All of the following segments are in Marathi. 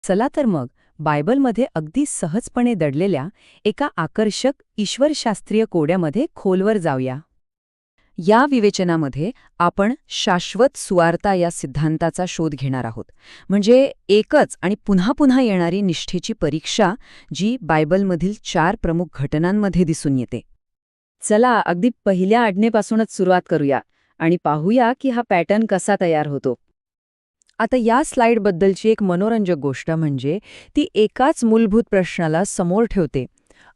चला तर मग बायबलमध्ये अगदी सहजपणे दडलेल्या एका आकर्षक ईश्वरशास्त्रीय कोड्यामध्ये खोलवर जाऊया. या विवेचनामध्ये आपण शाश्वत सुवार्ता या सिद्धांताचा शोध घेणार आहोत. म्हणजे एकच आणि पुन्हा पुन्हा येणारी निष्ठेची परीक्षा जी बायबलमधील 4 प्रमुख घटनांमध्ये दिसून येते. चला अगदी पहिल्या आज्ञेपासूनच सुरुवात करूया आणि पाहूया की हा पॅटर्न कसा तयार होतो. आता या स्लाइडबद्दलची एक मनोरंजक गोष्ट म्हणजे ती एकाच मूलभूत प्रश्नाला समोर ठेवते.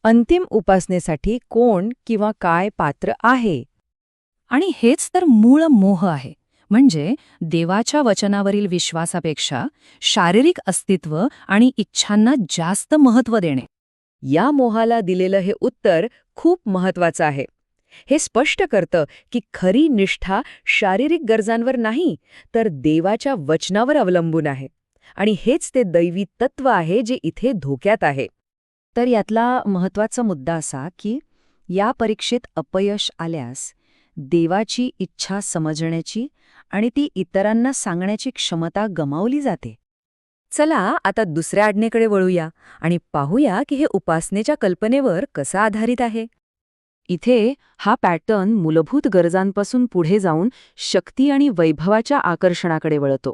अंतिम उपासनेसाठी कोण किंवा काय पात्र आहे? आणि हेच तर मूळ मोह आहे. म्हणजे देवाच्या वचनावरील विश्वासापेक्षा शारीरिक अस्तित्व आणि इच्छांना जास्त महत्त्व देणे. या मोहाला दिलेलं हे उत्तर खूप महत्वाचं आहे. हे स्पष्ट करतं की खरी निष्ठा शारीरिक गरजांवर नाही, तर देवाच्या वचनावर अवलंबून आहे. आणि हेच ते दैवी तत्व आहे जे इथे धोक्यात आहे. तर यातला महत्वाचा मुद्दा असा की या परीक्षेत अपयश आल्यास देवाची इच्छा समजण्याची आणि ती इतरांना सांगण्याची क्षमता गमावली जाते. चला आता दुसऱ्या आज्ञेकडे वळूया आणि पाहूया की हे उपासनेच्या कल्पनेवर कसं आधारित आहे. इथे हा पॅटर्न मूलभूत गरजांपासून पुढे जाऊन शक्ती आणि वैभवाच्या आकर्षणाकडे वळतो.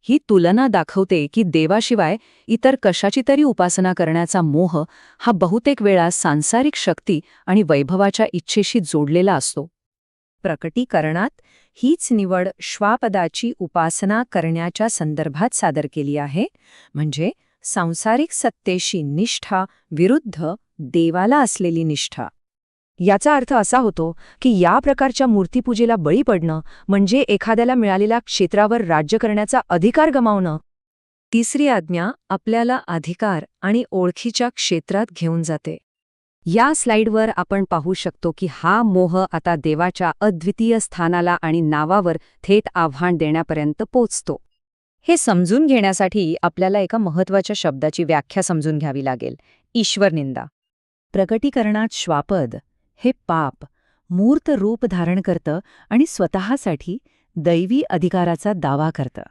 ही तुलना दाखवते की देवाशिवाय इतर कशाची तरी उपासना करण्याचा मोह हा बहुतेक वेळा सांसारिक शक्ती आणि वैभवाच्या इच्छेशी जोडलेला असतो. प्रकटीकरणात हीच निवड श्वापदाची उपासना करण्याच्या संदर्भात सादर केली आहे. म्हणजे सांसारिक सत्तेशी निष्ठा विरुद्ध देवाला असलेली निष्ठा. याचा अर्थ असा होतो की या प्रकारच्या मूर्तीपूजेला बळी पडणं म्हणजे एखाद्याला मिळालेल्या क्षेत्रावर राज्य करण्याचा अधिकार गमावणं. तिसरी आज्ञा आपल्याला अधिकार आणि ओळखीच्या क्षेत्रात घेऊन जाते. या स्लाइडवर आपण पाहू शकतो की हा मोह आता देवाच्या अद्वितीय स्थानाला आणि नावावर थेट आव्हान देण्यापर्यंत पोचतो. हे समजून घेण्यासाठी आपल्याला एका महत्त्वाच्या शब्दाची व्याख्या समजून घ्यावी लागेल: ईश्वरनिंदा. प्रकटीकरणात श्वापद हे पाप मूर्त रूप धारण करतं आणि स्वतःसाठी दैवी अधिकाराचा दावा करतं.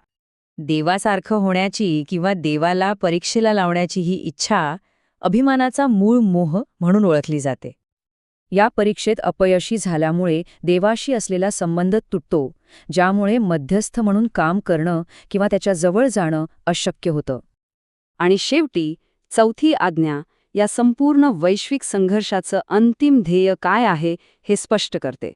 देवासारखं होण्याची किंवा देवाला परीक्षेला लावण्याची ही इच्छा अभिमानाचा मूळ मोह म्हणून ओळखली जाते. या परीक्षेत अपयशी झाल्यामुळे देवाशी असलेला संबंध तुटतो, ज्यामुळे मध्यस्थ म्हणून काम करणं किंवा त्याच्या जवळ जाणं अशक्य होतं. आणि शेवटी चौथी आज्ञा या संपूर्ण वैश्विक संघर्षाचं अंतिम ध्येय काय आहे हे स्पष्ट करते.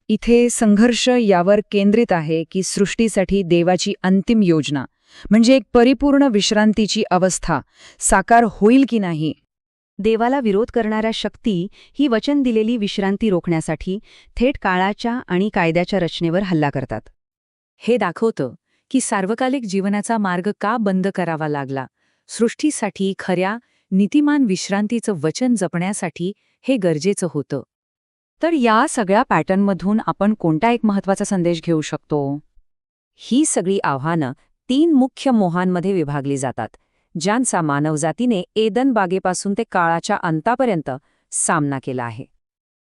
इथे संघर्ष यावर केंद्रित आहे की सृष्टीसाठी देवाची अंतिम योजना म्हणजे एक परिपूर्ण विश्रांतीची अवस्था साकार होईल की नाही. देवाला विरोध करणाऱ्या शक्ती ही वचन दिलेली विश्रांती रोखण्यासाठी थेट काळाच्या आणि कायद्याच्या रचनेवर हल्ला करतात. हे दाखवतं की सार्वकालिक जीवनाचा मार्ग का बंद करावा लागला. सृष्टीसाठी खऱ्या नीतिमान विश्रांतीचं वचन जपण्यासाठी हे गरजेचं होतं. तर या सगळ्या पॅटर्नमधून आपण कोणता एक महत्त्वाचा संदेश घेऊ शकतो? ही सगळी आव्हानं 3 मुख्य मोहांमध्ये विभागली जातात, ज्यांचा मानवजातीने एदन बागेपासून ते काळाच्या अंतापर्यंत सामना केला आहे.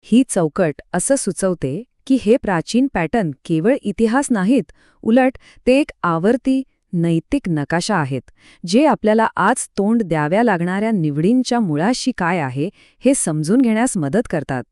ही चौकट असं सुचवते की हे प्राचीन पॅटर्न केवळ इतिहास नाहीत, उलट ते एक आवर्ती नैतिक नकाशा आहेत, जे आपल्याला आज तोंड द्याव्या लागणाऱ्या निवडींच्या मुळाशी काय आहे हे समजून घेण्यास मदत करतात.